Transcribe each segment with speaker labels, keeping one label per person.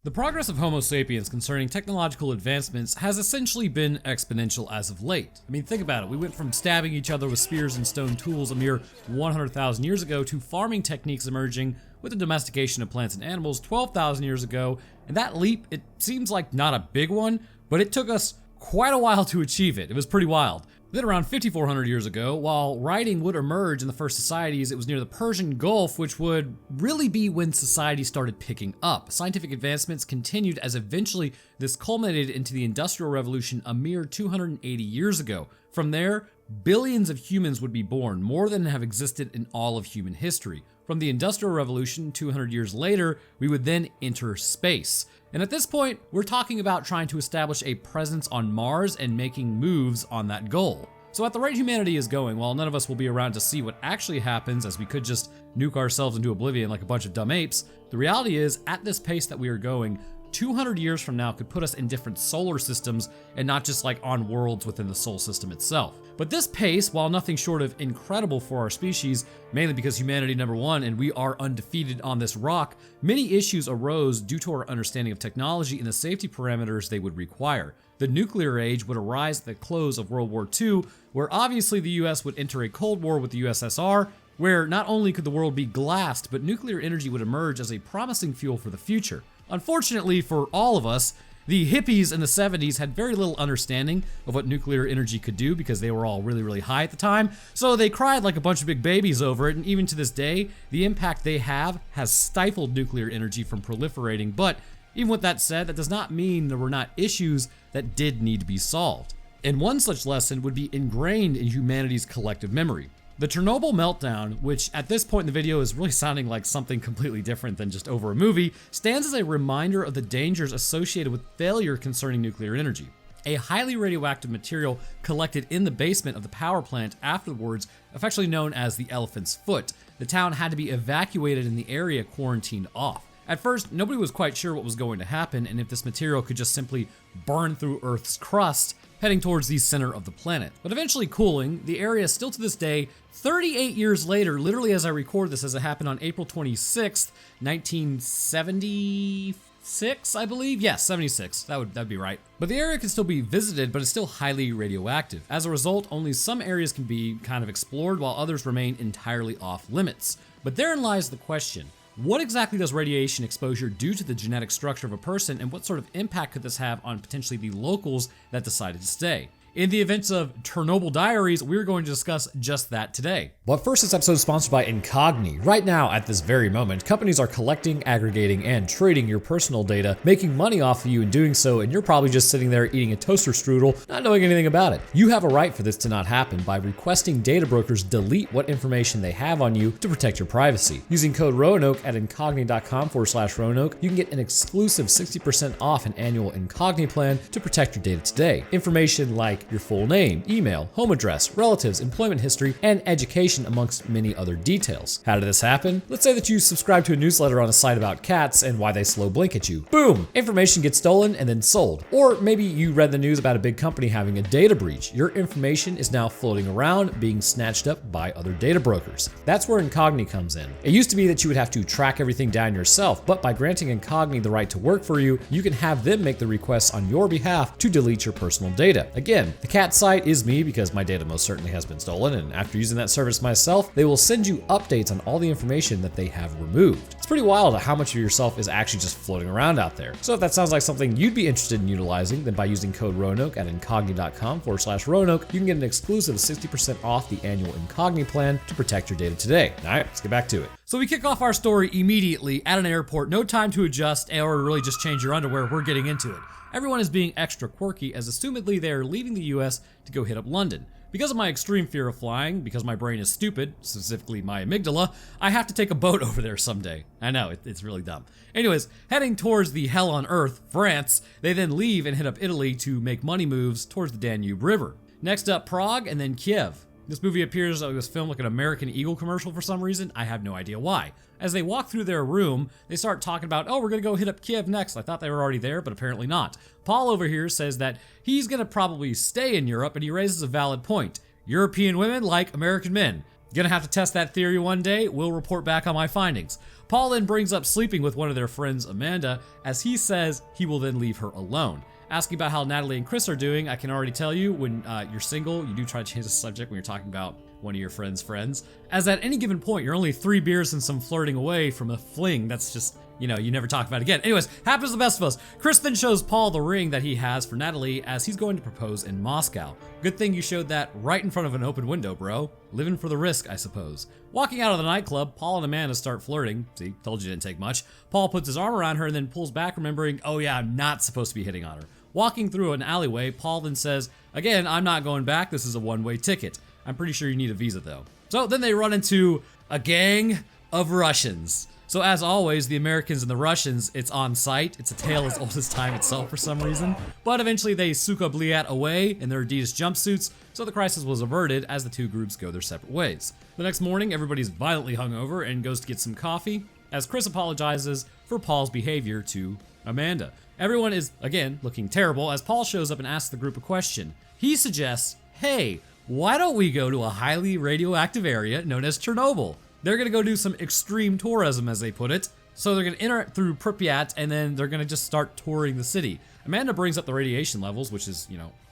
Speaker 1: The progress of Homo sapiens concerning technological advancements has essentially been exponential as of late. I mean, think about it. We went from stabbing each other with spears and stone tools a mere 100,000 years ago to farming techniques emerging with the domestication of plants and animals 12,000 years ago. And that leap, it seems like not a big one, but it took us quite a while to achieve it. It was pretty wild. Then around 5,400 years ago, while writing would emerge in the first societies, it was near the Persian Gulf, which would really be when society started picking up. Scientific advancements continued as eventually this culminated into the Industrial Revolution a mere 280 years ago. From there, billions of humans would be born, more than have existed in all of human history. From the Industrial Revolution, 200 years later, we would then enter space. And at this point, we're talking about trying to establish a presence on Mars and making moves on that goal. So at the rate humanity is going, while none of us will be around to see what actually happens, as we could just nuke ourselves into oblivion like a bunch of dumb apes, the reality is, at this pace that we are going, 200 years from now could put us in different solar systems and not just like on worlds within the solar system itself. But this pace, while nothing short of incredible for our species, mainly because humanity #1 and we are undefeated on this rock, many issues arose due to our understanding of technology and the safety parameters they would require. The nuclear age would arise at the close of World War II, where obviously the US would enter a Cold War with the USSR, where not only could the world be glassed, but nuclear energy would emerge as a promising fuel for the future. Unfortunately for all of us, the hippies in the 70s had very little understanding of what nuclear energy could do because they were all really high at the time, so they cried like a bunch of big babies over it, and even to this day, the impact they have has stifled nuclear energy from proliferating. But even with that said, that does not mean there were not issues that did need to be solved. And one such lesson would be ingrained in humanity's collective memory. The Chernobyl meltdown, which at this point in the video is really sounding like something completely different than just over a movie, stands as a reminder of the dangers associated with failure concerning nuclear energy. A highly radioactive material collected in the basement of the power plant afterwards, affectionately known as the Elephant's Foot. The town had to be evacuated and the area quarantined off. At first, nobody was quite sure what was going to happen and if this material could just simply burn through Earth's crust, heading towards the center of the planet. But eventually cooling, the area still to this day, 38 years later, literally as I record this, as it happened on April 26th, 1976, I believe? Yes, 76, that'd be right. But the area can still be visited, but it's still highly radioactive. As a result, only some areas can be kind of explored while others remain entirely off limits. But therein lies the question. What exactly does radiation exposure do to the genetic structure of a person, and what sort of impact could this have on potentially the locals that decided to stay? In the events of Chernobyl Diaries, we're going to discuss just that today. But first, this episode is sponsored by Incogni. Right now, at this very moment, companies are collecting, aggregating, and trading your personal data, making money off of you in doing so, and you're probably just sitting there eating a toaster strudel, not knowing anything about it. You have a right for this to not happen by requesting data brokers delete what information they have on you to protect your privacy. Using code Roanoke at incogni.com/Roanoke, you can get an exclusive 60% off an annual Incogni plan to protect your data today. Information like your full name, email, home address, relatives, employment history, and education, amongst many other details. How did this happen? Let's say that you subscribe to a newsletter on a site about cats and why they slow blink at you. Boom! Information gets stolen and then sold. Or maybe you read the news about a big company having a data breach. Your information is now floating around, being snatched up by other data brokers. That's where Incogni comes in. It used to be that you would have to track everything down yourself, but by granting Incogni the right to work for you, you can have them make the requests on your behalf to delete your personal data. Again, the cat site is me because my data most certainly has been stolen, and after using that service myself, they will send you updates on all the information that they have removed. It's pretty wild how much of yourself is actually just floating around out there. So if that sounds like something you'd be interested in utilizing, then by using code Roanoke at incogni.com/Roanoke, you can get an exclusive 60% off the annual Incogni plan to protect your data today. All right, let's get back to it. So we kick off our story immediately at an airport, no time to adjust or really just change your underwear, we're getting into it. Everyone is being extra quirky as assumedly they are leaving the US to go hit up London. Because of my extreme fear of flying, because my brain is stupid, specifically my amygdala, I have to take a boat over there someday. I know, it's really dumb. Anyways, heading towards the hell on earth, France, they then leave and hit up Italy to make money moves towards the Danube River. Next up, Prague and then Kiev. This movie appears like it was filmed like an American Eagle commercial for some reason. I have no idea why. As they walk through their room, they start talking about, oh, we're gonna go hit up Kiev next. I thought they were already there, but apparently not. Paul over here says that he's gonna probably stay in Europe, and he raises a valid point. European women like American men. Gonna have to test that theory one day. We'll report back on my findings. Paul then brings up sleeping with one of their friends, Amanda, as he says he will then leave her alone. Asking about how Natalie and Chris are doing, I can already tell you, when you're single, you do try to change the subject when you're talking about one of your friends' friends. As at any given point, you're only 3 beers and some flirting away from a fling that's just, you never talk about again. Anyways, happens to the best of us. Chris then shows Paul the ring that he has for Natalie as he's going to propose in Moscow. Good thing you showed that right in front of an open window, bro. Living for the risk, I suppose. Walking out of the nightclub, Paul and Amanda start flirting. See, told you didn't take much. Paul puts his arm around her and then pulls back, remembering, oh yeah, I'm not supposed to be hitting on her. Walking through an alleyway, Paul then says, again, I'm not going back, this is a one-way ticket. I'm pretty sure you need a visa though. So then they run into a gang of Russians. So as always, the Americans and the Russians, it's on sight. It's a tale as old as time itself for some reason. But eventually they suka bliat away in their Adidas jumpsuits, so the crisis was averted as the two groups go their separate ways. The next morning, everybody's violently hungover and goes to get some coffee, as Chris apologizes for Paul's behavior to Amanda. Everyone is, again, looking terrible as Paul shows up and asks the group a question. He suggests, hey, why don't we go to a highly radioactive area known as Chernobyl? They're gonna go do some extreme tourism, as they put it. So they're gonna enter through Pripyat and then they're gonna just start touring the city. Amanda brings up the radiation levels, which is,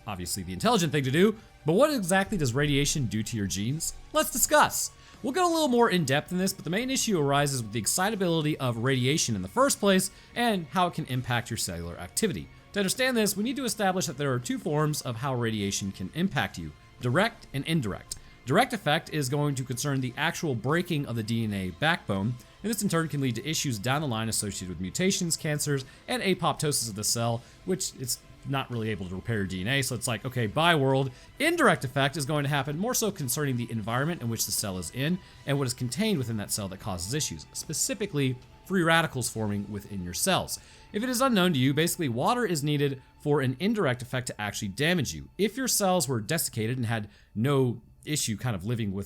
Speaker 1: obviously the intelligent thing to do. But what exactly does radiation do to your genes? Let's discuss. We'll get a little more in depth in this, but the main issue arises with the excitability of radiation in the first place and how it can impact your cellular activity. To understand this, we need to establish that there are 2 forms of how radiation can impact you: direct and indirect. Direct effect is going to concern the actual breaking of the DNA backbone, and this in turn can lead to issues down the line associated with mutations, cancers, and apoptosis of the cell, which it's not really able to repair your DNA, so it's like, okay, bye world. Indirect effect is going to happen more so concerning the environment in which the cell is in and what is contained within that cell that causes issues, specifically free radicals forming within your cells. If it is unknown to you, basically water is needed for an indirect effect to actually damage you. If your cells were desiccated and had no issue kind of living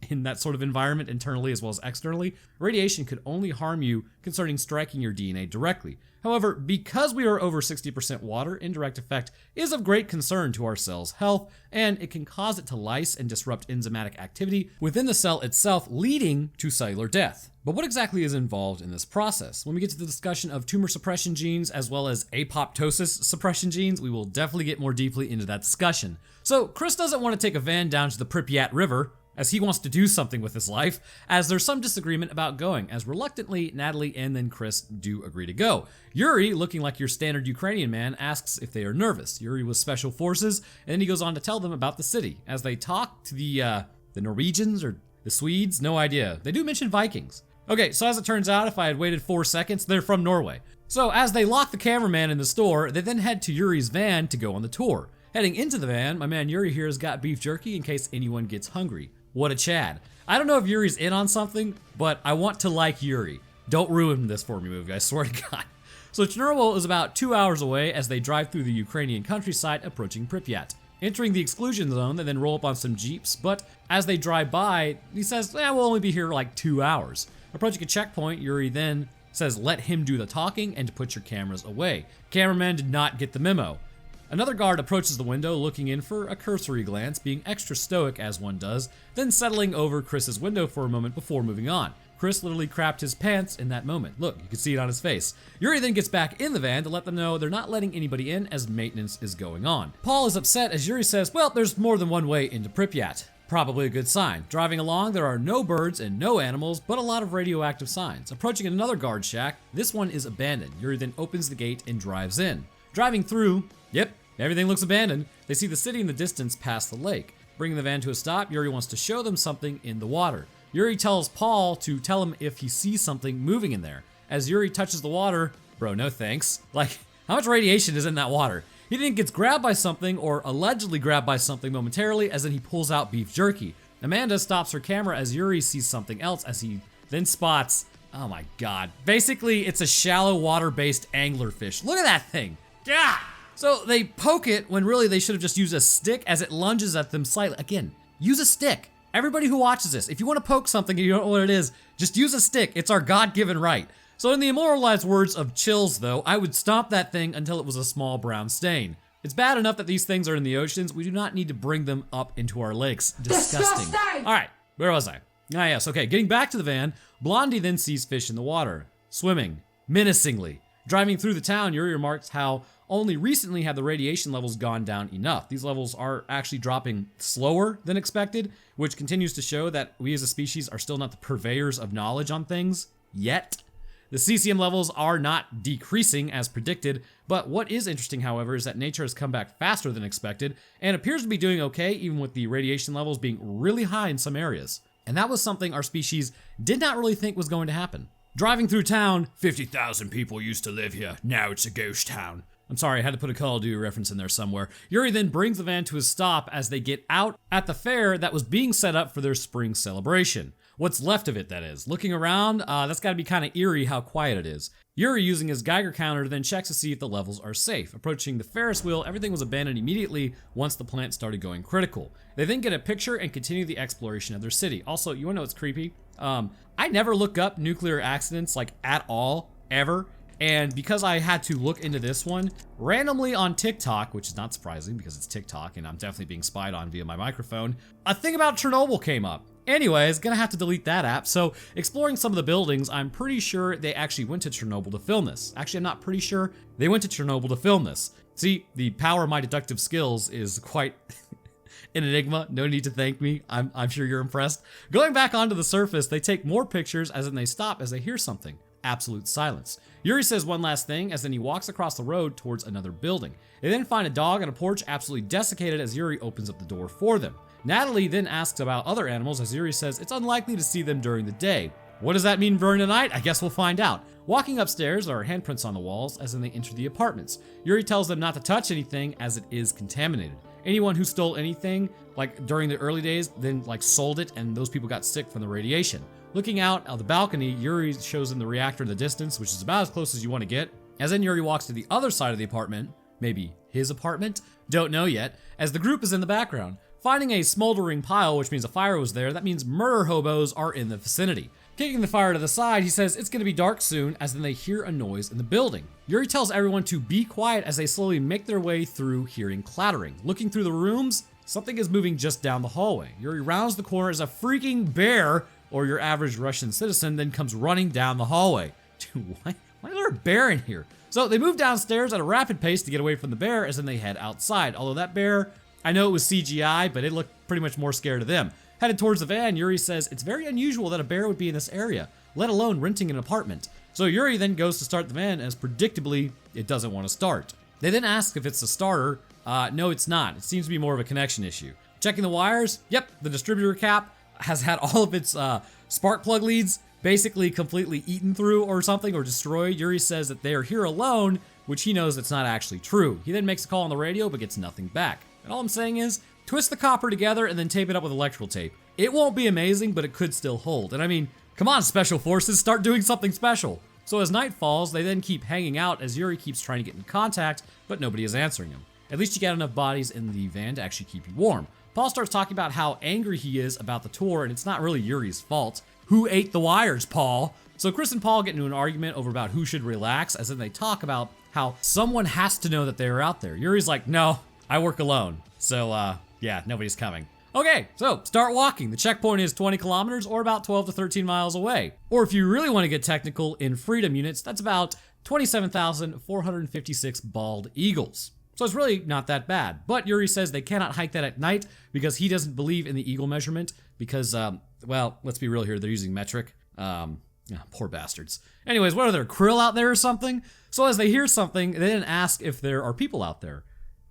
Speaker 1: in that sort of environment internally as well as externally, radiation could only harm you concerning striking your DNA directly. However, because we are over 60% water, indirect effect is of great concern to our cell's health, and it can cause it to lyse and disrupt enzymatic activity within the cell itself, leading to cellular death. But what exactly is involved in this process? When we get to the discussion of tumor suppression genes as well as apoptosis suppression genes, we will definitely get more deeply into that discussion. So Chris doesn't want to take a van down to the Pripyat River, as he wants to do something with his life, as there's some disagreement about going, as reluctantly Natalie and then Chris do agree to go. Yuri, looking like your standard Ukrainian man, asks if they are nervous. Yuri was special forces, and then he goes on to tell them about the city. As they talk to the Norwegians or the Swedes, no idea. They do mention Vikings. Okay, so as it turns out, if I had waited 4 seconds, they're from Norway. So as they lock the cameraman in the store, they then head to Yuri's van to go on the tour. Heading into the van, my man Yuri here has got beef jerky in case anyone gets hungry. What a Chad. I don't know if Yuri's in on something, but I want to like Yuri. Don't ruin this for me, movie, I swear to God. So Chernobyl is about 2 hours away as they drive through the Ukrainian countryside approaching Pripyat. Entering the exclusion zone, they then roll up on some jeeps, but as they drive by, he says, we'll only be here like 2 hours. Approaching a checkpoint, Yuri then says let him do the talking and to put your cameras away. Cameraman did not get the memo. Another guard approaches the window looking in for a cursory glance, being extra stoic as one does, then settling over Chris's window for a moment before moving on. Chris literally crapped his pants in that moment. Look, you can see it on his face. Yuri then gets back in the van to let them know they're not letting anybody in as maintenance is going on. Paul is upset as Yuri says, well, there's more than one way into Pripyat. Probably a good sign. Driving along, there are no birds and no animals, but a lot of radioactive signs. Approaching another guard shack, this one is abandoned. Yuri then opens the gate and drives in. Driving through, yep, everything looks abandoned. They see the city in the distance past the lake. Bringing the van to a stop, Yuri wants to show them something in the water. Yuri tells Paul to tell him if he sees something moving in there. As Yuri touches the water, bro, no thanks. Like, how much radiation is in that water? He then gets grabbed by something, or allegedly grabbed by something momentarily, as then he pulls out beef jerky. Amanda stops her camera as Yuri sees something else, as he then spots, oh my God. Basically, it's a shallow water-based anglerfish. Look at that thing. Yeah. So they poke it when really they should have just used a stick as it lunges at them slightly. Again, use a stick. Everybody who watches this, if you want to poke something and you don't know what it is, just use a stick. It's our God-given right. So in the immortalized words of Chills though, I would stomp that thing until it was a small brown stain. It's bad enough that these things are in the oceans. We do not need to bring them up into our lakes. Disgusting. All right, where was I? Ah, yes, okay, getting back to the van, Blondie then sees fish in the water, swimming, menacingly. Driving through the town, Yuri remarks how only recently have the radiation levels gone down enough. These levels are actually dropping slower than expected, which continues to show that we as a species are still not the purveyors of knowledge on things, yet. The cesium levels are not decreasing as predicted, but what is interesting, however, is that nature has come back faster than expected and appears to be doing okay even with the radiation levels being really high in some areas. And that was something our species did not really think was going to happen. Driving through town, 50,000 people used to live here, now it's a ghost town. I'm sorry, I had to put a Call of Duty reference in there somewhere. Yuri then brings the van to a stop as they get out at the fair that was being set up for their spring celebration. What's left of it, that is. Looking around, that's gotta be kinda eerie how quiet it is. Yuri, using his Geiger counter, then checks to see if the levels are safe. Approaching the Ferris wheel, everything was abandoned immediately once the plant started going critical. They then get a picture and continue the exploration of their city. Also, you wanna know what's creepy? I never look up nuclear accidents, like, at all, ever. And because I had to look into this one, randomly on TikTok, which is not surprising because it's TikTok and I'm definitely being spied on via my microphone, a thing about Chernobyl came up. Anyways, gonna have to delete that app. So exploring some of the buildings, I'm pretty sure they actually went to Chernobyl to film this. Actually, I'm not pretty sure. They went to Chernobyl to film this. See, the power of my deductive skills is quite an enigma. No need to thank me. I'm sure you're impressed. Going back onto the surface, they take more pictures as in they stop as they hear something. Absolute silence. Yuri says one last thing as then he walks across the road towards another building. They then find a dog on a porch absolutely desiccated as Yuri opens up the door for them. Natalie then asks about other animals as Yuri says it's unlikely to see them during the day. What does that mean during the night? I guess we'll find out. Walking upstairs, there are handprints on the walls as then they enter the apartments. Yuri tells them not to touch anything as it is contaminated. Anyone who stole anything, like during the early days, then like sold it and those people got sick from the radiation. Looking out of the balcony, Yuri shows them the reactor in the distance, which is about as close as you want to get. As then Yuri walks to the other side of the apartment, maybe his apartment? Don't know yet, as the group is in the background. Finding a smoldering pile, which means a fire was there, that means murder hobos are in the vicinity. Kicking the fire to the side, he says it's gonna be dark soon, as then they hear a noise in the building. Yuri tells everyone to be quiet as they slowly make their way through hearing clattering. Looking through the rooms, something is moving just down the hallway. Yuri rounds the corner as a freaking bear, or your average Russian citizen, then comes running down the hallway. Dude, why is there a bear in here? So they move downstairs at a rapid pace to get away from the bear as then they head outside. Although that bear, I know it was CGI, but it looked pretty much more scared of them. Headed towards the van, Yuri says it's very unusual that a bear would be in this area, let alone renting an apartment. So Yuri then goes to start the van as predictably, it doesn't want to start. They then ask if it's a starter. No, it's not. It seems to be more of a connection issue. Checking the wires, yep, the distributor cap has had all of its spark plug leads basically completely eaten through or something, or destroyed. Yuri says that they are here alone, which he knows that's not actually true. He then makes a call on the radio but gets nothing back. And all I'm saying is, twist the copper together and then tape it up with electrical tape. It won't be amazing, but it could still hold. And I mean, come on, Special Forces, start doing something special. So as night falls, they then keep hanging out as Yuri keeps trying to get in contact, but nobody is answering him. At least you got enough bodies in the van to actually keep you warm. Paul starts talking about how angry he is about the tour, and it's not really Yuri's fault. Who ate the wires, Paul? So Chris and Paul get into an argument over about who should relax, as then they talk about how someone has to know that they are out there. Yuri's like, no, I work alone. So, yeah, nobody's coming. Okay, so start walking. The checkpoint is 20 kilometers or about 12 to 13 miles away. Or if you really want to get technical, in freedom units, that's about 27,456 bald eagles. So it's really not that bad. But Yuri says they cannot hike that at night because he doesn't believe in the eagle measurement because, well, let's be real here, they're using metric. Poor bastards. Anyways, what are there, krill out there or something? So as they hear something, they then ask if there are people out there.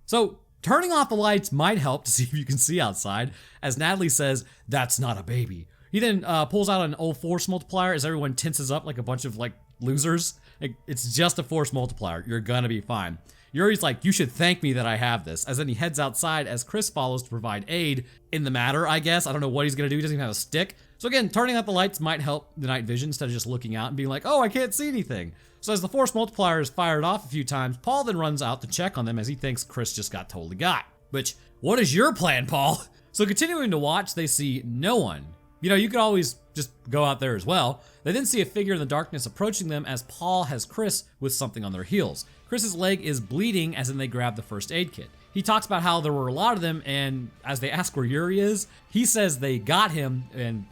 Speaker 1: So turning off the lights might help to see if you can see outside, as Natalie says, that's not a baby. He then pulls out an old force multiplier as everyone tenses up like a bunch of like losers. It's just a force multiplier. You're gonna be fine. Yuri's like, you should thank me that I have this, as then he heads outside as Chris follows to provide aid in the matter, I guess. I don't know what he's gonna do. He doesn't even have a stick. So again, turning out the lights might help the night vision instead of just looking out and being like, oh, I can't see anything. So as the force multiplier is fired off a few times, Paul then runs out to check on them as he thinks Chris just got totally got. Which, what is your plan, Paul? So continuing to watch, they see no one. You know, you could always just go out there as well. They then see a figure in the darkness approaching them as Paul has Chris with something on their heels. Chris's leg is bleeding as then they grab the first aid kit. He talks about how there were a lot of them, and as they ask where Yuri is, he says they got him, and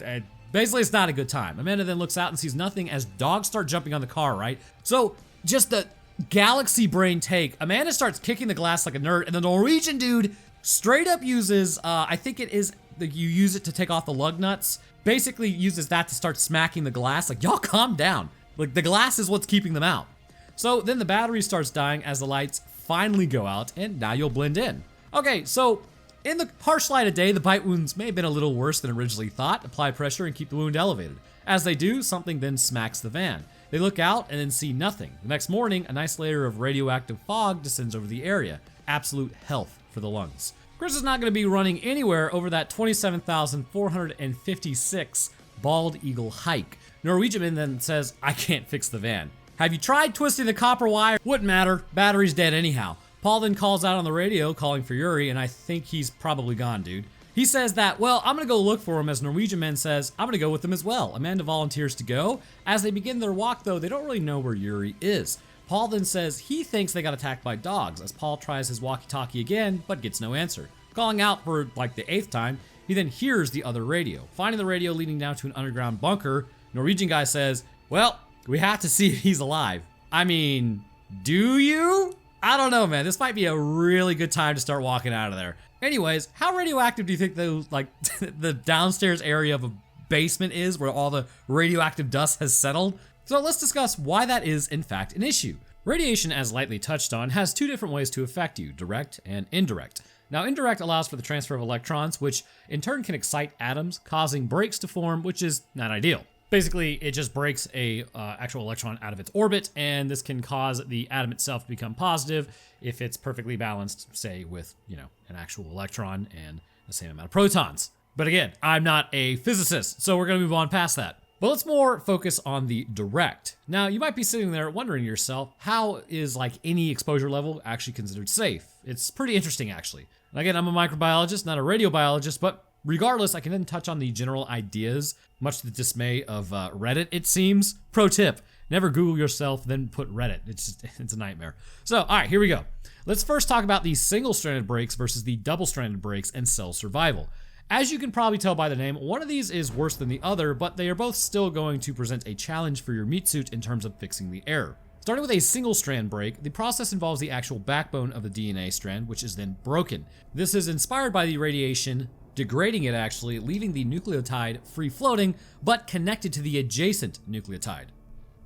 Speaker 1: Basically, it's not a good time. Amanda then looks out and sees nothing as dogs start jumping on the car, right? So just the galaxy brain take. Amanda starts kicking the glass like a nerd, and the Norwegian dude straight up uses, I think it is, you use it to take off the lug nuts. Basically uses that to start smacking the glass. Like, y'all calm down. Like, the glass is what's keeping them out. So then the battery starts dying as the lights finally go out, and now you'll blend in. Okay, so in the harsh light of day, the bite wounds may have been a little worse than originally thought. Apply pressure and keep the wound elevated. As they do, something then smacks the van. They look out and then see nothing. The next morning, a nice layer of radioactive fog descends over the area. Absolute health for the lungs. Chris is not going to be running anywhere over that 27,456 Bald Eagle hike. Norwegian then says, I can't fix the van. Have you tried twisting the copper wire? Wouldn't matter. Battery's dead anyhow. Paul then calls out on the radio calling for Yuri, and I think he's probably gone, dude. He says that, well, I'm gonna go look for him, as Norwegian Man says, I'm gonna go with them as well. Amanda volunteers to go. As they begin their walk, though, they don't really know where Yuri is. Paul then says he thinks they got attacked by dogs, as Paul tries his walkie-talkie again, but gets no answer. Calling out for like the 8th time, he then hears the other radio. Finding the radio leading down to an underground bunker, Norwegian guy says, well, we have to see if he's alive. I mean, do you? I don't know, man. This might be a really good time to start walking out of there. Anyways, how radioactive do you think the downstairs area of a basement is where all the radioactive dust has settled? So let's discuss why that is in fact an issue. Radiation, as lightly touched on, has 2 different ways to affect you, direct and indirect. Now, indirect allows for the transfer of electrons, which in turn can excite atoms, causing breaks to form, which is not ideal. Basically, it just breaks a actual electron out of its orbit, and this can cause the atom itself to become positive if it's perfectly balanced, say, with, an actual electron and the same amount of protons. But again, I'm not a physicist, so we're gonna move on past that. But let's more focus on the direct. Now, you might be sitting there wondering to yourself, how is any exposure level actually considered safe? It's pretty interesting, actually. And again, I'm a microbiologist, not a radiobiologist, but regardless, I can then touch on the general ideas, much to the dismay of Reddit, it seems. Pro tip, never Google yourself, then put Reddit. It's a nightmare. So, all right, here we go. Let's first talk about the single-stranded breaks versus the double-stranded breaks and cell survival. As you can probably tell by the name, one of these is worse than the other, but they are both still going to present a challenge for your meat suit in terms of fixing the error. Starting with a single strand break, the process involves the actual backbone of the DNA strand, which is then broken. This is inspired by the radiation, degrading it actually, leaving the nucleotide free floating, but connected to the adjacent nucleotide.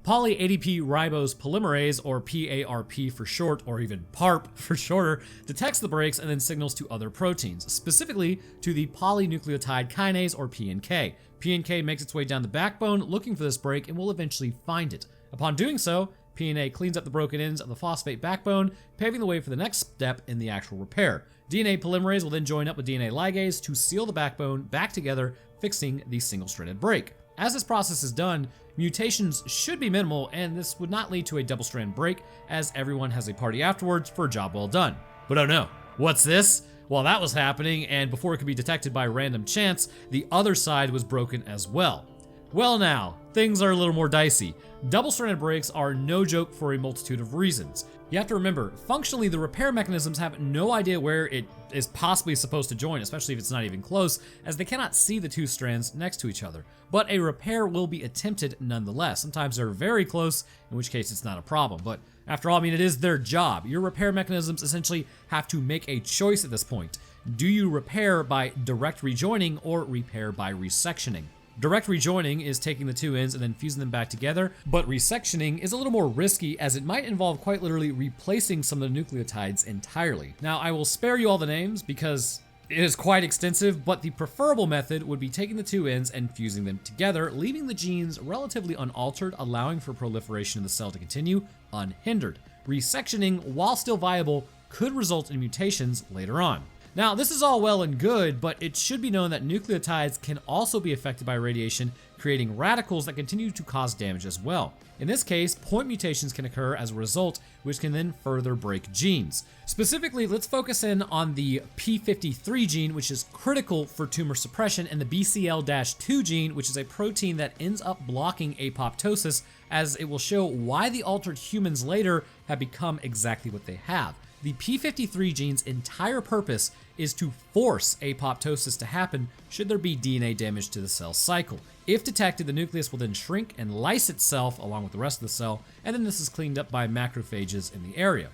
Speaker 1: Poly-ADP ribose polymerase, or PARP for short, or even PARP for shorter, detects the breaks and then signals to other proteins, specifically to the polynucleotide kinase, or PNK. PNK makes its way down the backbone looking for this break and will eventually find it. Upon doing so, PNA cleans up the broken ends of the phosphate backbone, paving the way for the next step in the actual repair. DNA polymerase will then join up with DNA ligase to seal the backbone back together, fixing the single-stranded break. As this process is done, mutations should be minimal, and this would not lead to a double-strand break, as everyone has a party afterwards for a job well done. But oh no, what's this? While that was happening, and before it could be detected by random chance, the other side was broken as well. Well now, things are a little more dicey. Double-stranded breaks are no joke for a multitude of reasons. You have to remember, functionally the repair mechanisms have no idea where it is possibly supposed to join, especially if it's not even close, as they cannot see the 2 strands next to each other. But a repair will be attempted nonetheless. Sometimes they're very close, in which case it's not a problem. But after all, it is their job. Your repair mechanisms essentially have to make a choice at this point. Do you repair by direct rejoining or repair by resectioning? Direct rejoining is taking the 2 ends and then fusing them back together, but resectioning is a little more risky as it might involve quite literally replacing some of the nucleotides entirely. Now, I will spare you all the names because it is quite extensive, but the preferable method would be taking the 2 ends and fusing them together, leaving the genes relatively unaltered, allowing for proliferation of the cell to continue unhindered. Resectioning, while still viable, could result in mutations later on. Now, this is all well and good, but it should be known that nucleotides can also be affected by radiation, creating radicals that continue to cause damage as well. In this case, point mutations can occur as a result, which can then further break genes. Specifically, let's focus in on the P53 gene, which is critical for tumor suppression, and the BCL-2 gene, which is a protein that ends up blocking apoptosis, as it will show why the altered humans later have become exactly what they have. The p53 gene's entire purpose is to force apoptosis to happen should there be DNA damage to the cell cycle. If detected, the nucleus will then shrink and lyse itself along with the rest of the cell, and then this is cleaned up by macrophages in the area.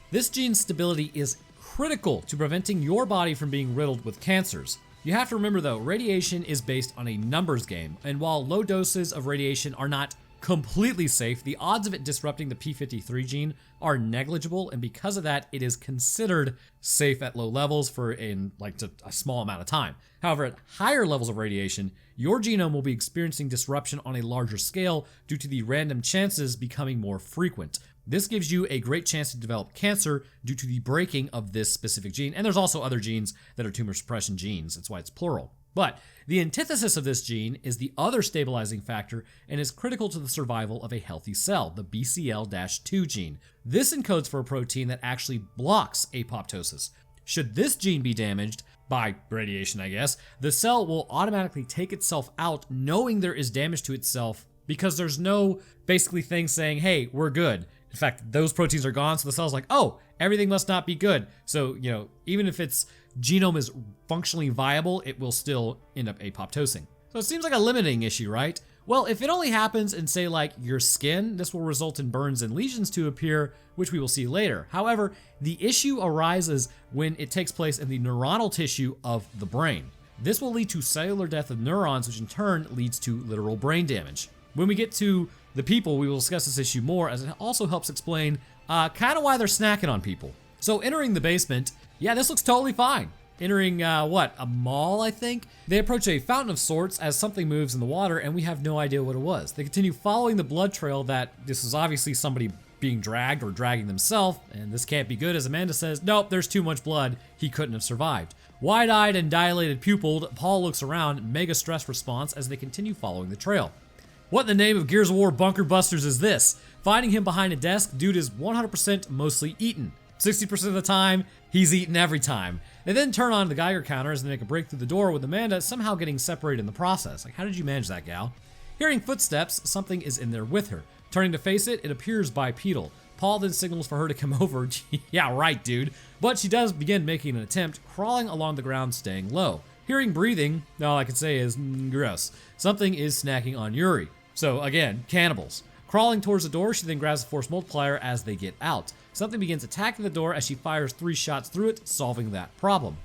Speaker 1: This gene's stability is critical to preventing your body from being riddled with cancers. You have to remember though, radiation is based on a numbers game, and while low doses of radiation are not completely safe, the odds of it disrupting the p53 gene are negligible, and because of that, it is considered safe at low levels for a small amount of time. However, at higher levels of radiation, your genome will be experiencing disruption on a larger scale due to the random chances becoming more frequent. This gives you a great chance to develop cancer due to the breaking of this specific gene, and there's also other genes that are tumor suppression genes, that's why it's plural. But the antithesis of this gene is the other stabilizing factor and is critical to the survival of a healthy cell, the BCL-2 gene. This encodes for a protein that actually blocks apoptosis. Should this gene be damaged, by radiation I guess, the cell will automatically take itself out knowing there is damage to itself because there's no basically thing saying, hey, we're good. In fact, those proteins are gone, so the cell's like, oh, everything must not be good. So, even if its genome is functionally viable, it will still end up apoptosing. So it seems like a limiting issue, right? Well, if it only happens in, say, like your skin, this will result in burns and lesions to appear, which we will see later. However, the issue arises when it takes place in the neuronal tissue of the brain. This will lead to cellular death of neurons, which in turn leads to literal brain damage. When we get to the people, we will discuss this issue more, as it also helps explain kind of why they're snacking on people. So entering the basement, yeah, this looks totally fine. Entering, a mall, I think? They approach a fountain of sorts as something moves in the water, and we have no idea what it was. They continue following the blood trail that this is obviously somebody being dragged or dragging themselves, and this can't be good, as Amanda says, nope, there's too much blood, he couldn't have survived. Wide-eyed and dilated pupiled, Paul looks around, mega stress response as they continue following the trail. What in the name of Gears of War bunker busters is this? Finding him behind a desk, dude is 100% mostly eaten. 60% of the time, he's eaten every time. They then turn on the Geiger counter as they make a break through the door with Amanda somehow getting separated in the process. Like, how did you manage that, gal? Hearing footsteps, something is in there with her. Turning to face it, it appears bipedal. Paul then signals for her to come over. Yeah, right, dude. But she does begin making an attempt, crawling along the ground, staying low. Hearing breathing, all I can say is, gross. Something is snacking on Yuri. So again, cannibals. Crawling towards the door, she then grabs the force multiplier as they get out. Something begins attacking the door as she fires 3 shots through it, solving that problem.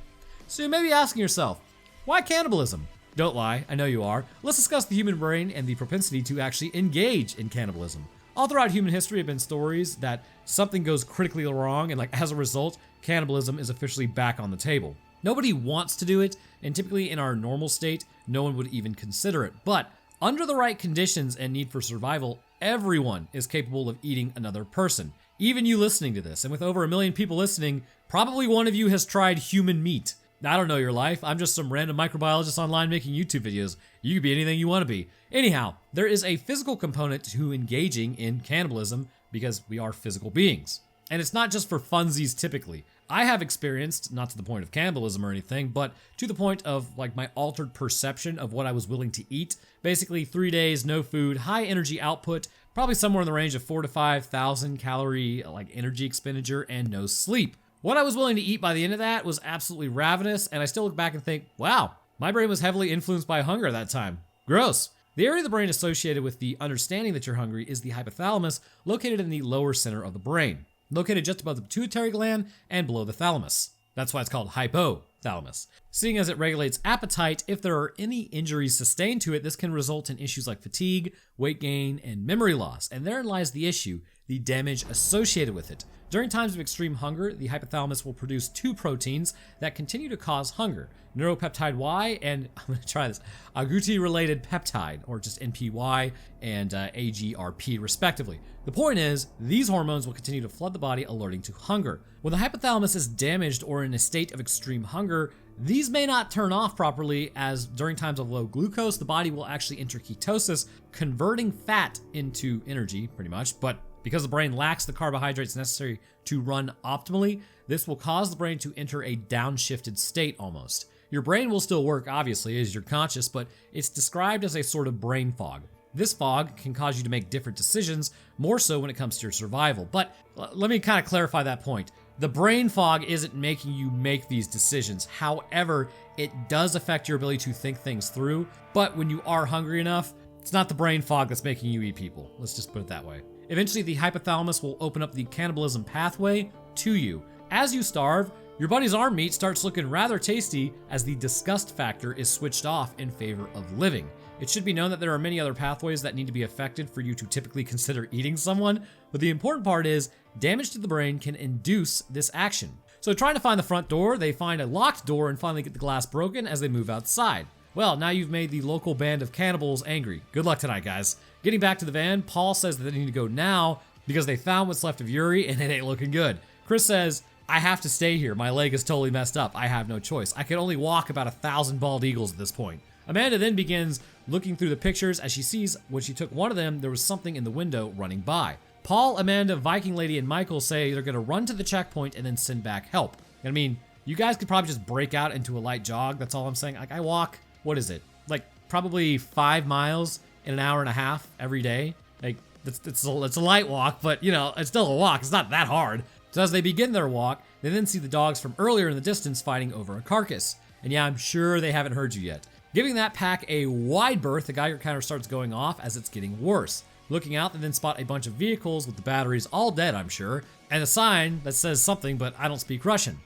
Speaker 1: So you may be asking yourself, why cannibalism? Don't lie, I know you are. Let's discuss the human brain and the propensity to actually engage in cannibalism. All throughout human history have been stories that something goes critically wrong and as a result, cannibalism is officially back on the table. Nobody wants to do it, and typically in our normal state, no one would even consider it. But under the right conditions and need for survival, everyone is capable of eating another person. Even you listening to this, and with over 1 million people listening, probably one of you has tried human meat. I don't know your life, I'm just some random microbiologist online making YouTube videos. You could be anything you want to be. Anyhow, there is a physical component to engaging in cannibalism because we are physical beings. And it's not just for funsies typically. I have experienced, not to the point of cannibalism or anything, but to the point of my altered perception of what I was willing to eat. Basically 3 days, no food, high energy output, probably somewhere in the range of 4,000 to 5,000 calorie energy expenditure, and no sleep. What I was willing to eat by the end of that was absolutely ravenous, and I still look back and think, wow, my brain was heavily influenced by hunger at that time. Gross. The area of the brain associated with the understanding that you're hungry is the hypothalamus, located in the lower center of the brain, located just above the pituitary gland and below the thalamus. That's why it's called hypothalamus. Seeing as it regulates appetite, if there are any injuries sustained to it, this can result in issues like fatigue, weight gain, and memory loss. And therein lies the issue, the damage associated with it. During times of extreme hunger, the hypothalamus will produce 2 proteins that continue to cause hunger, neuropeptide Y and, I'm going to try this, agouti-related peptide, or just NPY, and AGRP respectively. The point is, these hormones will continue to flood the body, alerting to hunger. When the hypothalamus is damaged or in a state of extreme hunger, these may not turn off properly, as during times of low glucose, the body will actually enter ketosis, converting fat into energy, pretty much, but because the brain lacks the carbohydrates necessary to run optimally, this will cause the brain to enter a downshifted state almost. Your brain will still work, obviously, as you're conscious, but it's described as a sort of brain fog. This fog can cause you to make different decisions, more so when it comes to your survival. But let me kind of clarify that point. The brain fog isn't making you make these decisions. However, it does affect your ability to think things through, but when you are hungry enough, it's not the brain fog that's making you eat people. Let's just put it that way. Eventually, the hypothalamus will open up the cannibalism pathway to you. As you starve, your buddy's arm meat starts looking rather tasty as the disgust factor is switched off in favor of living. It should be known that there are many other pathways that need to be affected for you to typically consider eating someone, but the important part is damage to the brain can induce this action. So trying to find the front door, they find a locked door and finally get the glass broken as they move outside. Well, now you've made the local band of cannibals angry. Good luck tonight, guys. Getting back to the van, Paul says that they need to go now because they found what's left of Yuri and it ain't looking good. Chris says, I have to stay here. My leg is totally messed up. I have no choice. I can only walk about 1,000 bald eagles at this point. Amanda then begins looking through the pictures as she sees when she took one of them, there was something in the window running by. Paul, Amanda, Viking Lady, and Michael say they're gonna run to the checkpoint and then send back help. I mean, you guys could probably just break out into a light jog. That's all I'm saying. Like, I walk, what is it? Like, probably 5 miles in an hour and a half every day. Like, it's a light walk, but you know, it's still a walk. It's not that hard. So as they begin their walk, they then see the dogs from earlier in the distance fighting over a carcass. And yeah, I'm sure they haven't heard you yet. Giving that pack a wide berth, the Geiger counter starts going off as it's getting worse. Looking out, they then spot a bunch of vehicles with the batteries all dead, I'm sure, and a sign that says something, but I don't speak Russian.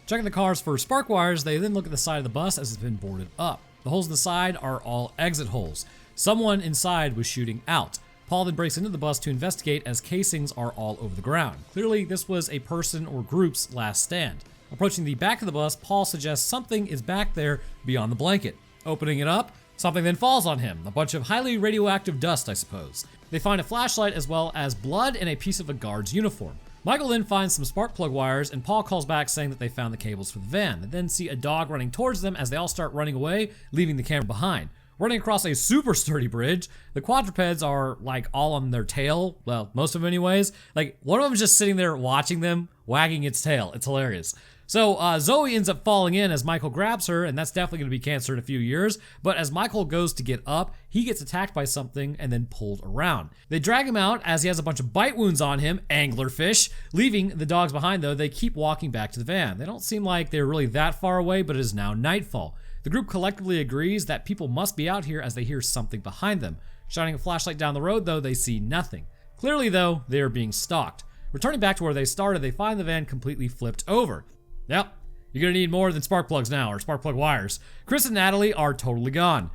Speaker 1: Checking the cars for spark wires, they then look at the side of the bus as it's been boarded up. The holes in the side are all exit holes. Someone inside was shooting out. Paul then breaks into the bus to investigate as casings are all over the ground. Clearly, this was a person or group's last stand. Approaching the back of the bus, Paul suggests something is back there beyond the blanket. Opening it up, something then falls on him. A bunch of highly radioactive dust, I suppose. They find a flashlight as well as blood and a piece of a guard's uniform. Michael then finds some spark plug wires and Paul calls back saying that they found the cables for the van. They then see a dog running towards them as they all start running away, leaving the camera behind. Running across a super sturdy bridge, the quadrupeds are like all on their tail. Well, most of them anyways. Like one of them is just sitting there watching them, wagging its tail. It's hilarious. So Zoe ends up falling in as Michael grabs her, and that's definitely going to be cancer in a few years. But as Michael goes to get up, he gets attacked by something and then pulled around. They drag him out as he has a bunch of bite wounds on him, anglerfish. Leaving the dogs behind though, they keep walking back to the van. They don't seem like they're really that far away, but it is now nightfall. The group collectively agrees that people must be out here as they hear something behind them. Shining a flashlight down the road though, they see nothing. Clearly though, they are being stalked. Returning back to where they started, they find the van completely flipped over. Yep, you're gonna need more than spark plugs now, or spark plug wires. Chris and Natalie are totally gone.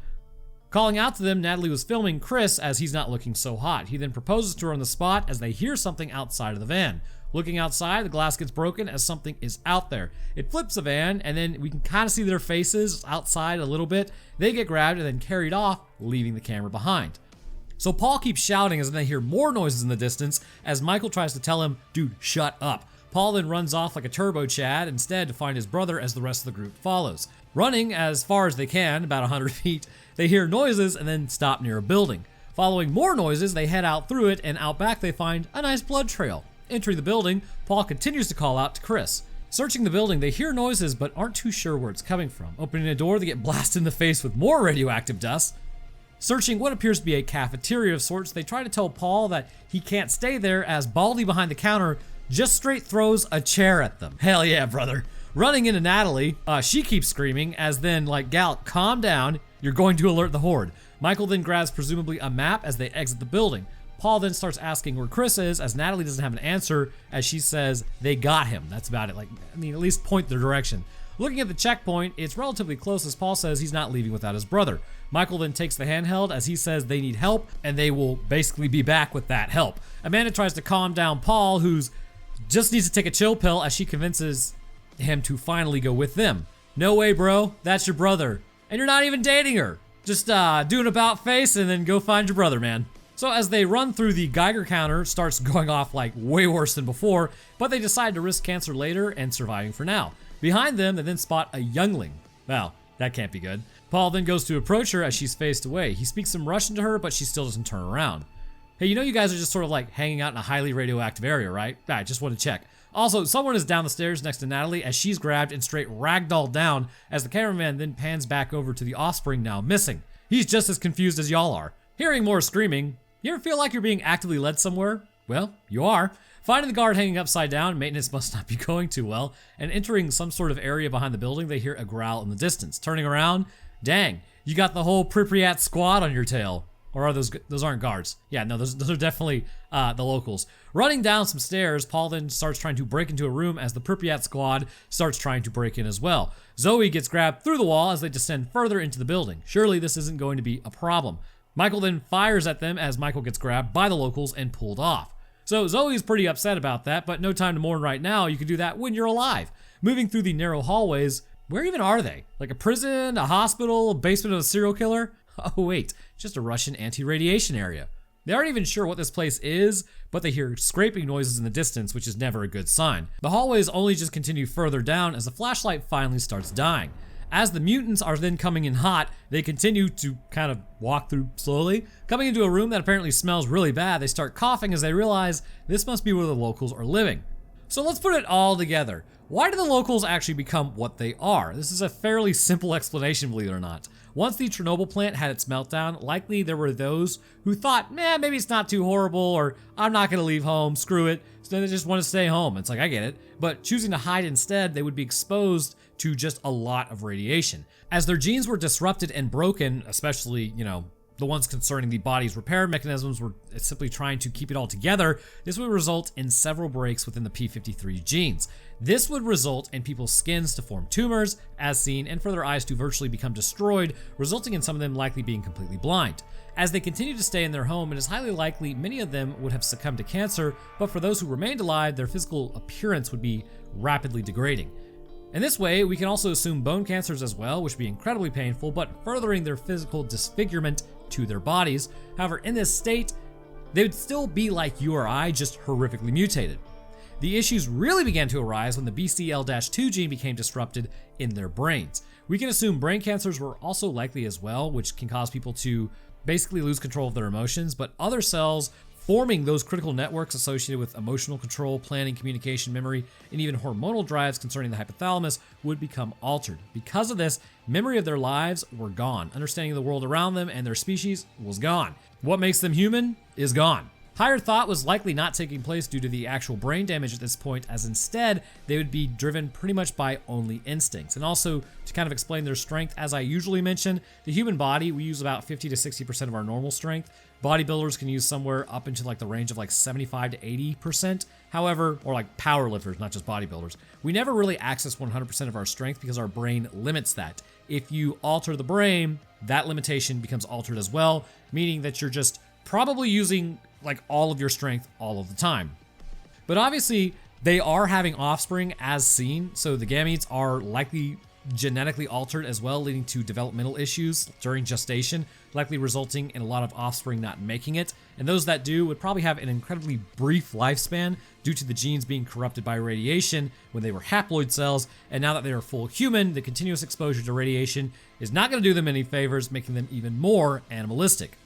Speaker 1: Calling out to them, Natalie was filming Chris as he's not looking so hot. He then proposes to her on the spot as they hear something outside of the van. Looking outside, the glass gets broken as something is out there. It flips the van, and then we can kind of see their faces outside a little bit. They get grabbed and then carried off, leaving the camera behind. So Paul keeps shouting as they hear more noises in the distance as Michael tries to tell him, dude, shut up. Paul then runs off like a turbo Chad instead to find his brother as the rest of the group follows. Running as far as they can, about 100 feet, they hear noises and then stop near a building. Following more noises, they head out through it, and out back they find a nice blood trail. Entering the building, Paul continues to call out to Chris. Searching the building, they hear noises but aren't too sure where it's coming from. Opening a door, they get blasted in the face with more radioactive dust. Searching what appears to be a cafeteria of sorts, they try to tell Paul that he can't stay there as Baldy behind the counter just straight throws a chair at them. Hell yeah, brother. Running into Natalie, she keeps screaming as then like, gal, calm down, you're going to alert the horde. Michael then grabs presumably a map as they exit the building. Paul then starts asking where Chris is as Natalie doesn't have an answer as she says they got him. That's about it. Like, I mean, at least point their direction. Looking at the checkpoint, it's relatively close as Paul says he's not leaving without his brother. Michael then takes the handheld as he says they need help and they will basically be back with that help. Amanda tries to calm down Paul, who's just needs to take a chill pill as she convinces him to finally go with them. No way, bro. That's your brother. And you're not even dating her. Just do an about face and then go find your brother, man. So as they run through, the Geiger counter starts going off like way worse than before, but they decide to risk cancer later and surviving for now. Behind them, they then spot a youngling. Well, that can't be good. Paul then goes to approach her as she's faced away. He speaks some Russian to her, but she still doesn't turn around. Hey, you know you guys are just sort of like hanging out in a highly radioactive area, right? I just want to check. Also, someone is down the stairs next to Natalie as she's grabbed and straight ragdolled down as the cameraman then pans back over to the offspring now missing. He's just as confused as y'all are. Hearing more screaming, you ever feel like you're being actively led somewhere? Well, you are. Finding the guard hanging upside down, maintenance must not be going too well, and entering some sort of area behind the building, they hear a growl in the distance. Turning around, dang, you got the whole Pripyat squad on your tail. Or are those aren't guards? Yeah, no, those are definitely the locals. Running down some stairs, Paul then starts trying to break into a room as the Pripyat squad starts trying to break in as well. Zoe gets grabbed through the wall as they descend further into the building. Surely this isn't going to be a problem. Michael then fires at them as Michael gets grabbed by the locals and pulled off. So Zoe's pretty upset about that, but no time to mourn right now. You can do that when you're alive. Moving through the narrow hallways, where even are they? Like a prison, a hospital, a basement of a serial killer? Oh wait, just a Russian anti-radiation area. They aren't even sure what this place is, but they hear scraping noises in the distance, which is never a good sign. The hallways only just continue further down as the flashlight finally starts dying. As the mutants are then coming in hot, they continue to kind of walk through slowly. Coming into a room that apparently smells really bad, they start coughing as they realize this must be where the locals are living. So let's put it all together. Why do the locals actually become what they are? This is a fairly simple explanation, believe it or not. Once the Chernobyl plant had its meltdown, likely there were those who thought, man, maybe it's not too horrible, or I'm not gonna leave home, screw it. So then they just want to stay home. It's like, I get it. But choosing to hide instead, they would be exposed to just a lot of radiation. As their genes were disrupted and broken, especially, the ones concerning the body's repair mechanisms were simply trying to keep it all together, this would result in several breaks within the P53 genes. This would result in people's skins to form tumors, as seen, and for their eyes to virtually become destroyed, resulting in some of them likely being completely blind. As they continue to stay in their home, it is highly likely many of them would have succumbed to cancer, but for those who remained alive, their physical appearance would be rapidly degrading. In this way, we can also assume bone cancers as well, which would be incredibly painful, but furthering their physical disfigurement to their bodies. However, in this state, they would still be like you or I, just horrifically mutated. The issues really began to arise when the BCL-2 gene became disrupted in their brains. We can assume brain cancers were also likely as well, which can cause people to basically lose control of their emotions, but other cells forming those critical networks associated with emotional control, planning, communication, memory, and even hormonal drives concerning the hypothalamus would become altered. Because of this, memory of their lives were gone. Understanding of the world around them and their species was gone. What makes them human is gone. Higher thought was likely not taking place due to the actual brain damage at this point, as instead they would be driven pretty much by only instincts. And also, to kind of explain their strength, as I usually mention, the human body, we use about 50 to 60% of our normal strength. Bodybuilders can use somewhere up into like the range of like 75 to 80%. However, or like power lifters, not just bodybuilders. We never really access 100% of our strength because our brain limits that. If you alter the brain, that limitation becomes altered as well, meaning that you're just probably using like all of your strength all of the time. But obviously, they are having offspring as seen, so the gametes are likely genetically altered as well, leading to developmental issues during gestation, likely resulting in a lot of offspring not making it. And those that do would probably have an incredibly brief lifespan due to the genes being corrupted by radiation when they were haploid cells, and now that they are full human, the continuous exposure to radiation is not going to do them any favors, making them even more animalistic.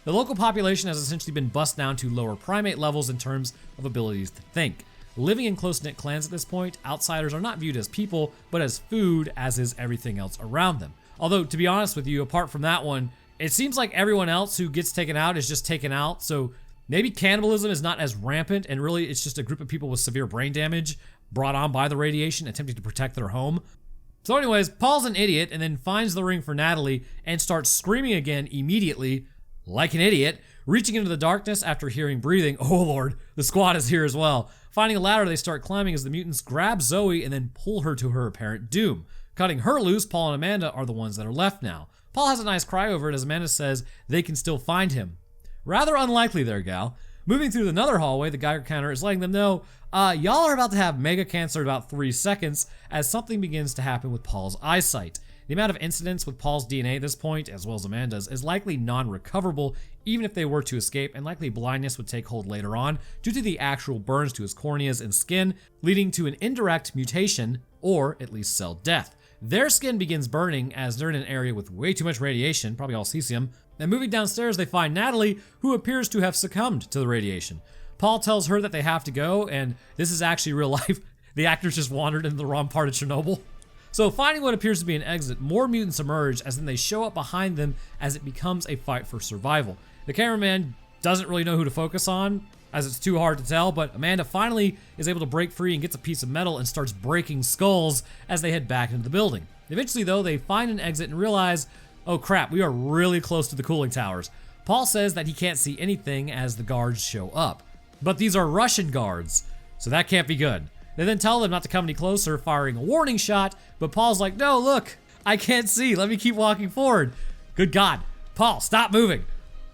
Speaker 1: The local population has essentially been bussed down to lower primate levels in terms of abilities to think. Living in close-knit clans at this point, outsiders are not viewed as people, but as food, as is everything else around them. Although, to be honest with you, apart from that one, it seems like everyone else who gets taken out is just taken out, so maybe cannibalism is not as rampant, and really it's just a group of people with severe brain damage brought on by the radiation attempting to protect their home. So anyways, Paul's an idiot and then finds the ring for Natalie and starts screaming again immediately, like an idiot, reaching into the darkness after hearing breathing. Oh lord, the squad is here as well. Finding a ladder, they start climbing as the mutants grab Zoe and then pull her to her apparent doom. Cutting her loose, Paul and Amanda are the ones that are left now. Paul has a nice cry over it as Amanda says they can still find him. Rather unlikely there, gal. Moving through another hallway, the Geiger counter is letting them know, y'all are about to have mega cancer in about 3 seconds as something begins to happen with Paul's eyesight. The amount of incidents with Paul's DNA at this point, as well as Amanda's, is likely non-recoverable even if they were to escape, and likely blindness would take hold later on due to the actual burns to his corneas and skin, leading to an indirect mutation, or at least cell death. Their skin begins burning as they're in an area with way too much radiation, probably all cesium, and moving downstairs they find Natalie, who appears to have succumbed to the radiation. Paul tells her that they have to go, and this is actually real life. The actors just wandered into the wrong part of Chernobyl. So finding what appears to be an exit, more mutants emerge as then they show up behind them as it becomes a fight for survival. The cameraman doesn't really know who to focus on. as it's too hard to tell, but Amanda finally is able to break free and gets a piece of metal and starts breaking skulls as they head back into the building. Eventually though, they find an exit and realize, oh crap, we are really close to the cooling towers. Paul says that he can't see anything as the guards show up. But these are Russian guards, so that can't be good. They then tell them not to come any closer, firing a warning shot, but Paul's like, no, look, I can't see, let me keep walking forward. Good God, Paul, stop moving.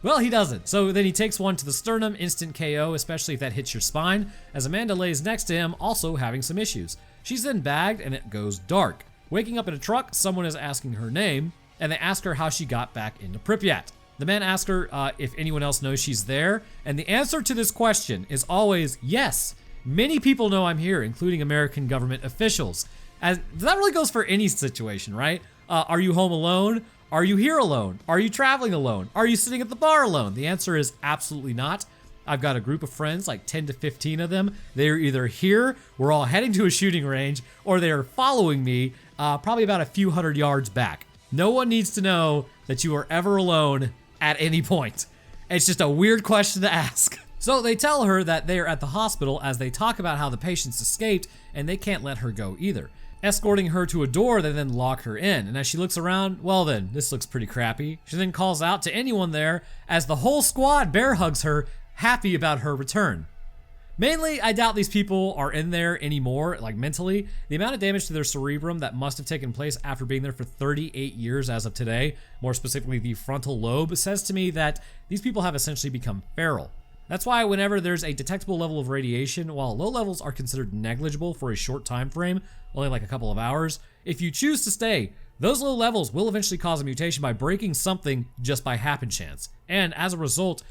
Speaker 1: Well, he doesn't, so then he takes one to the sternum, instant KO, especially if that hits your spine, as Amanda lays next to him, also having some issues. She's then bagged and it goes dark. Waking up in a truck, someone is asking her name, and they ask her how she got back into Pripyat. The man asks her if anyone else knows she's there, and the answer to this question is always yes. Many people know I'm here, including American government officials. As that really goes for any situation, right? Are you home alone? Are you here alone? Are you traveling alone? Are you sitting at the bar alone? The answer is absolutely not. I've got a group of friends, like 10 to 15 of them. They're either here, we're all heading to a shooting range, or they're following me, probably about a few hundred yards back. No one needs to know that you are ever alone at any point. It's just a weird question to ask. So they tell her that they are at the hospital as they talk about how the patients escaped and they can't let her go either. Escorting her to a door, they then lock her in, and as she looks around, well then, this looks pretty crappy. She then calls out to anyone there as the whole squad bear hugs her, happy about her return. Mainly, I doubt these people are in there anymore, like mentally. The amount of damage to their cerebrum that must have taken place after being there for 38 years as of today, more specifically the frontal lobe, says to me that these people have essentially become feral. That's why whenever there's a detectable level of radiation, while low levels are considered negligible for a short time frame, only like a couple of hours, if you choose to stay, those low levels will eventually cause a mutation by breaking something just by happen chance. And as a result,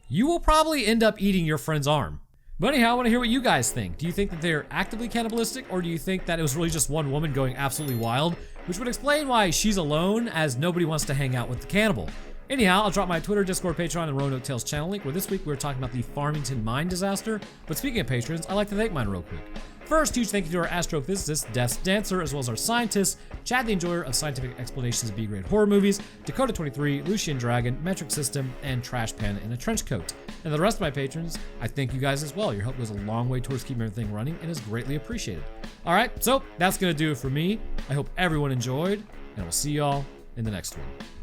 Speaker 1: you will probably end up eating your friend's arm. But anyhow, I want to hear what you guys think. Do you think that they're actively cannibalistic, or do you think that it was really just one woman going absolutely wild, which would explain why she's alone, as nobody wants to hang out with the cannibal? Anyhow, I'll drop my Twitter, Discord, Patreon, and Roanoke Tales channel link, where this week we're talking about the Farmington mine disaster. But speaking of patrons, I'd like to thank mine real quick. First, huge thank you to our astrophysicist, Death's Dancer, as well as our scientists, Chad the Enjoyer of Scientific Explanations of B-grade horror movies, Dakota23, Lucian Dragon, Metric System, and Trash Pan in a Trench Coat. And the rest of my patrons, I thank you guys as well. Your help goes a long way towards keeping everything running and is greatly appreciated. All right, so that's gonna do it for me. I hope everyone enjoyed, and we'll see y'all in the next one.